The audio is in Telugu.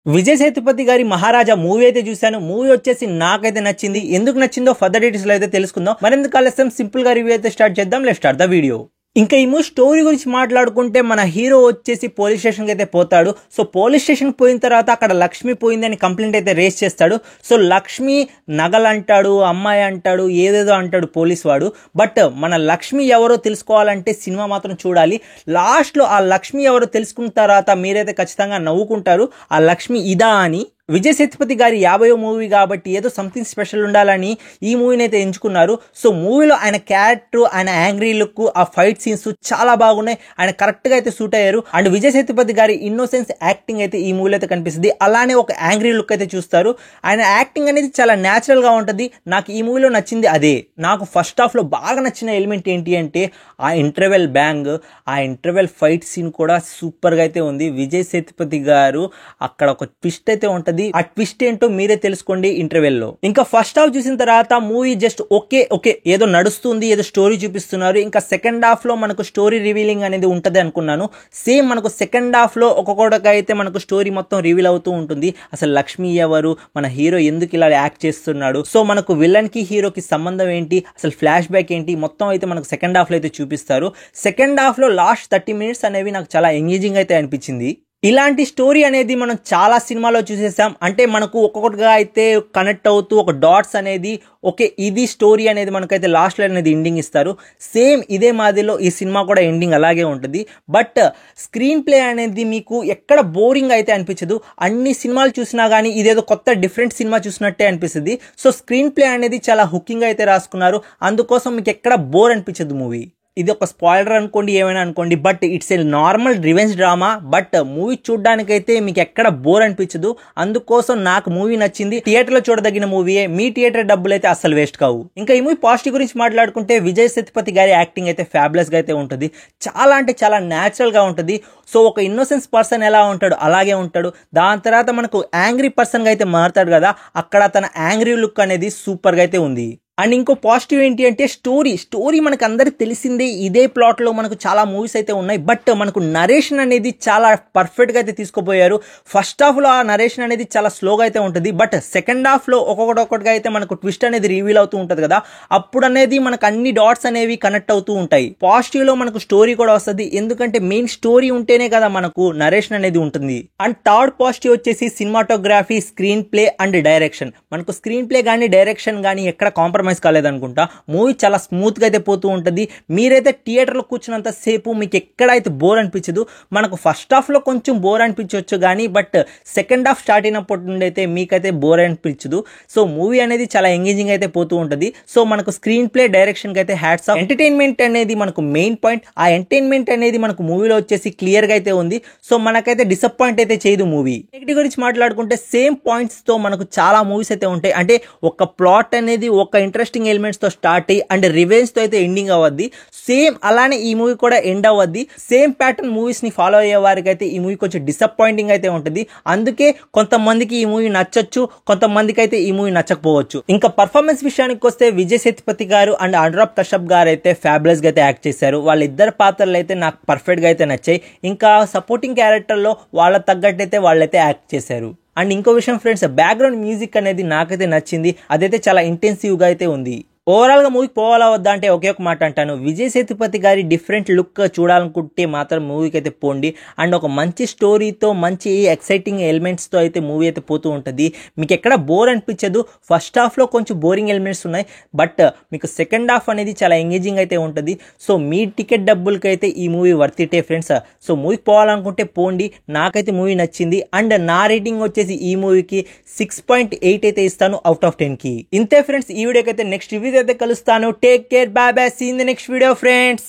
విజయ్ సేతుపతి గారి మహారాజా మూవీ అయితే చూశాను. మూవీ వచ్చేసి నాకైతే నచ్చింది. ఎందుకు నచ్చిందో ఫర్దర్ డీటెయిల్స్ లో అయితే తెలుసుకుందాం. మరెందుకు ఆలస్యం, సింపుల్ గా రివ్యూ అయితే స్టార్ట్ చేద్దాం. Let's start the video. ఇంకా ఈ మూవీ స్టోరీ గురించి మాట్లాడుకుంటే మన హీరో వచ్చేసి పోలీస్ స్టేషన్కి అయితే పోతాడు. సో పోలీస్ స్టేషన్కి పోయిన తర్వాత అక్కడ లక్ష్మి పోయింది అని కంప్లైంట్ అయితే రేస్ చేస్తాడు. సో లక్ష్మి నగలు అంటాడు, అమ్మాయి అంటాడు, ఏదేదో అంటాడు పోలీస్ వాడు. బట్ మన లక్ష్మి ఎవరో తెలుసుకోవాలంటే సినిమా మాత్రం చూడాలి. లాస్ట్లో ఆ లక్ష్మి ఎవరో తెలుసుకున్న తర్వాత మీరైతే ఖచ్చితంగా నవ్వుకుంటారు. ఆ లక్ష్మి ఇదా అని. విజయ్ సేతుపతి గారి 50వ మూవీ కాబట్టి ఏదో సంథింగ్ స్పెషల్ ఉండాలని ఈ మూవీని అయితే ఎంచుకున్నారు. సో మూవీలో ఆయన క్యారెక్టర్, ఆయన యాంగ్రీ లుక్, ఆ ఫైట్ సీన్స్ చాలా బాగున్నాయి. ఆయన కరెక్ట్ గా అయితే సూట్ అయ్యారు. అండ్ విజయ్ సేతుపతి గారి ఇన్నోసెన్స్ యాక్టింగ్ అయితే ఈ మూవీలో అయితే కనిపిస్తుంది. అలానే ఒక యాంగ్రీ లుక్ అయితే చూస్తారు. ఆయన యాక్టింగ్ అనేది చాలా న్యాచురల్ గా ఉంటుంది. నాకు ఈ మూవీలో నచ్చింది అదే. నాకు ఫస్ట్ హాఫ్ లో బాగా నచ్చిన ఎలిమెంట్ ఏంటి అంటే ఆ ఇంటర్వెల్ బ్యాంగ్, ఆ ఇంటర్వెల్ ఫైట్ సీన్ కూడా సూపర్ గా అయితే ఉంది. విజయ్ సేతుపతి గారు అక్కడ ఒక ట్విస్ట్ అయితే ఉంటుంది. ఆ ట్విస్ట్ ఏంటో మీరే తెలుసుకోండి ఇంటర్వెల్ లో. ఇంకా ఫస్ట్ హాఫ్ చూసిన తర్వాత మూవీ జస్ట్ ఓకే ఏదో నడుస్తుంది, ఏదో స్టోరీ చూపిస్తున్నారు. ఇంకా సెకండ్ హాఫ్ లో మనకు స్టోరీ రివీలింగ్ అనేది ఉంటది అనుకున్నాను. సేమ్ మనకు సెకండ్ హాఫ్ లో ఒక్కొక్కటిగా అయితే మనకు స్టోరీ మొత్తం రివీల్ అవుతూ ఉంటుంది. అసలు లక్ష్మి ఎవరు, మన హీరో ఎందుకు ఇలా యాక్ట్ చేస్తున్నాడు, సో మనకు విలన్ కి హీరోకి సంబంధం ఏంటి, అసలు ఫ్లాష్ బ్యాక్ ఏంటి, మొత్తం అయితే మనకు సెకండ్ హాఫ్ లో అయితే చూపిస్తారు. సెకండ్ హాఫ్ లో లాస్ట్ 30 మినిట్స్ అనేవి నాకు చాలా ఎంగేజింగ్ అయితే అనిపించింది. ఇలాంటి స్టోరీ అనేది మనం చాలా సినిమాలో చూసేసాం. అంటే మనకు ఒక్కొక్కటిగా అయితే కనెక్ట్ అవుతూ ఒక డాట్స్ అనేది ఓకే ఇది స్టోరీ అనేది మనకైతే లాస్ట్ లో అనేది ఎండింగ్ ఇస్తారు. సేమ్ ఇదే మాదిరిలో ఈ సినిమా కూడా ఎండింగ్ అలాగే ఉంటుంది. బట్ స్క్రీన్ ప్లే అనేది మీకు ఎక్కడ బోరింగ్ అయితే అనిపించదు. అన్ని సినిమాలు చూసినా కానీ ఇదేదో కొత్త డిఫరెంట్ సినిమా చూసినట్టే అనిపిస్తుంది. సో స్క్రీన్ ప్లే అనేది చాలా హుకింగ్ అయితే రాసుకున్నారు. అందుకోసం మీకు ఎక్కడ బోర్ అనిపించదు మూవీ. ఇది ఒక స్పాయిలర్ అనుకోండి, ఏమైనా అనుకోండి, but it's a normal revenge drama. But movie చూడడానికైతే మీకు ఎక్కడ బోర్ అనిపించదు. అందుకోసం నాకు మూవీ నచ్చింది. థియేటర్ లో చూడదగిన మూవీయే. మీ థియేటర్ డబ్బులు అయితే అస్సలు వేస్ట్ కావు. ఇంకా ఈ మూవీ పాజిటివ్ గురించి మాట్లాడుకుంటే విజయ్ సేతుపతి గారి యాక్టింగ్ అయితే ఫ్యాబులస్ గా అయితే ఉంటుంది. చాలా అంటే చాలా న్యాచురల్ గా ఉంటుంది. సో ఒక ఇన్నోసెన్స్ పర్సన్ ఎలా ఉంటాడు అలాగే ఉంటాడు. దాని తర్వాత మనకు యాంగ్రీ పర్సన్ గా అయితే మారుతాడు కదా, అక్కడ తన యాంగ్రీ లుక్ అనేది సూపర్ గా అయితే ఉంది. అండ్ ఇంకో పాజిటివ్ ఏంటి అంటే స్టోరీ మనకు అందరికి తెలిసిందే. ఇదే ప్లాట్ లో మనకు చాలా మూవీస్ అయితే ఉన్నాయి. బట్ మనకు నరేషన్ అనేది చాలా పర్ఫెక్ట్ గా అయితే తీసుకుపోయారు. ఫస్ట్ హాఫ్ లో ఆ నరేషన్ అనేది చాలా స్లోగా అయితే ఉంటుంది. బట్ సెకండ్ హాఫ్ లో ఒక్కొక్కటిగా అయితే మనకు ట్విస్ట్ అనేది రివీల్ అవుతూ ఉంటది కదా, అప్పుడు అనేది మనకు అన్ని డాట్స్ అనేవి కనెక్ట్ అవుతూ ఉంటాయి. పాజిటివ్ లో మనకు స్టోరీ కూడా వస్తుంది. ఎందుకంటే మెయిన్ స్టోరీ ఉంటేనే కదా మనకు నరేషన్ అనేది ఉంటుంది. అండ్ థర్డ్ పాజిటివ్ వచ్చేసి cinematography, screen play and direction. మనకు స్క్రీన్ ప్లే కానీ డైరెక్షన్ కానీ ఎక్కడ కాంప్రమైజ్ కాలేదనుకుంటా. మూవీ చాలా స్మూత్ గా అయితే పోతూ ఉంటుంది. మీరైతే థియేటర్ లో కూర్చున్నంత సేపు మీకు ఎక్కడైతే బోర్ అనిపించదు. మనకు ఫస్ట్ హాఫ్ లో కొంచెం బోర్ అనిపించవచ్చు కానీ బట్ సెకండ్ హాఫ్ స్టార్ట్ అయినప్పటి నుండి అయితే మీకైతే బోర్ అనిపించదు. సో మూవీ అనేది చాలా ఎంగేజింగ్ అయితే పోతూ ఉంటుంది. సో మనకు స్క్రీన్ ప్లే, డైరెక్షన్ కి అయితే హ్యాట్స్ ఆఫ్. ఎంటర్టైన్మెంట్ అనేది మనకు మెయిన్ పాయింట్. ఆ ఎంటర్టైన్మెంట్ అనేది మనకు మూవీలో వచ్చేసి క్లియర్ గా అయితే ఉంది. సో మనకైతే డిసప్పాయింట్ అయితే చేయదు మూవీ. నెగటివ్ గురించి మాట్లాడుకుంటే సేమ్ పాయింట్స్ తో మనకు చాలా మూవీస్ అయితే ఉంటాయి. అంటే ఒక ప్లాట్ అనేది ఒక ఇంట్రెస్టింగ్ ఎలిమెంట్స్ తో స్టార్ట్ అయ్యి అండ్ రివెంజ్ తో అయితే ఎండింగ్ అవ్వద్ది. సేమ్ అలానే ఈ మూవీ కూడా ఎండ్ అవ్వద్ది. సేమ్ ప్యాటర్న్ మూవీస్ ని ఫాలో అయ్యే వారికి అయితే ఈ మూవీ కొంచెం డిసప్పాయింటింగ్ అయితే ఉంటుంది. అందుకే కొంతమందికి ఈ మూవీ నచ్చొచ్చు, కొంతమందికి అయితే ఈ మూవీ నచ్చకపోవచ్చు. ఇంకా పర్ఫార్మెన్స్ విషయానికి వస్తే విజయ్ సేతుపతి గారు అండ్ అనురాగ్ కశ్యప్ గారు అయితే ఫ్యాబులస్ గా అయితే యాక్ట్ చేశారు. వాళ్ళిద్దరు పాత్రలు అయితే నాకు పర్ఫెక్ట్ గా అయితే నచ్చాయి. ఇంకా సపోర్టింగ్ క్యారెక్టర్ లో వాళ్ళ తగ్గట్టయితే వాళ్ళైతే యాక్ట్ చేశారు. అండ్ ఇంకో విషయం ఫ్రెండ్స్, బ్యాక్గ్రౌండ్ మ్యూజిక్ అనేది నాకైతే నచ్చింది. అదైతే చాలా ఇంటెన్సివ్ గా అయితే ఉంది. ఓవరాల్ గా మూవీకి పోవాలా వద్దా అంటే ఒకే ఒక మాట అంటాను, విజయ్ సేతుపతి గారి డిఫరెంట్ లుక్ చూడాలనుకుంటే మాత్రం మూవీకి అయితే పోండి. అండ్ ఒక మంచి స్టోరీతో, మంచి ఎక్సైటింగ్ ఎలిమెంట్స్ తో అయితే మూవీ అయితే పోతూ ఉంటుంది. మీకు ఎక్కడ బోర్ అనిపించదు. ఫస్ట్ హాఫ్ లో కొంచెం బోరింగ్ ఎలిమెంట్స్ ఉన్నాయి, బట్ మీకు సెకండ్ హాఫ్ అనేది చాలా ఎంగేజింగ్ అయితే ఉంటుంది. సో మీ టికెట్ డబ్బులకి అయితే ఈ మూవీ వర్త్ ఇటే ఫ్రెండ్స్. సో మూవీకి పోవాలనుకుంటే పోండి. నాకైతే మూవీ నచ్చింది. అండ్ నా రేటింగ్ వచ్చేసి ఈ మూవీకి 6.8 అయితే ఇస్తాను అవుట్ ఆఫ్ 10 కి. ఇంతే ఫ్రెండ్స్, ఈ వీడియోకి అయితే నెక్స్ట్ రివ్యూ అయితే కలుస్తాను. Take care, bye bye, see in the next video friends.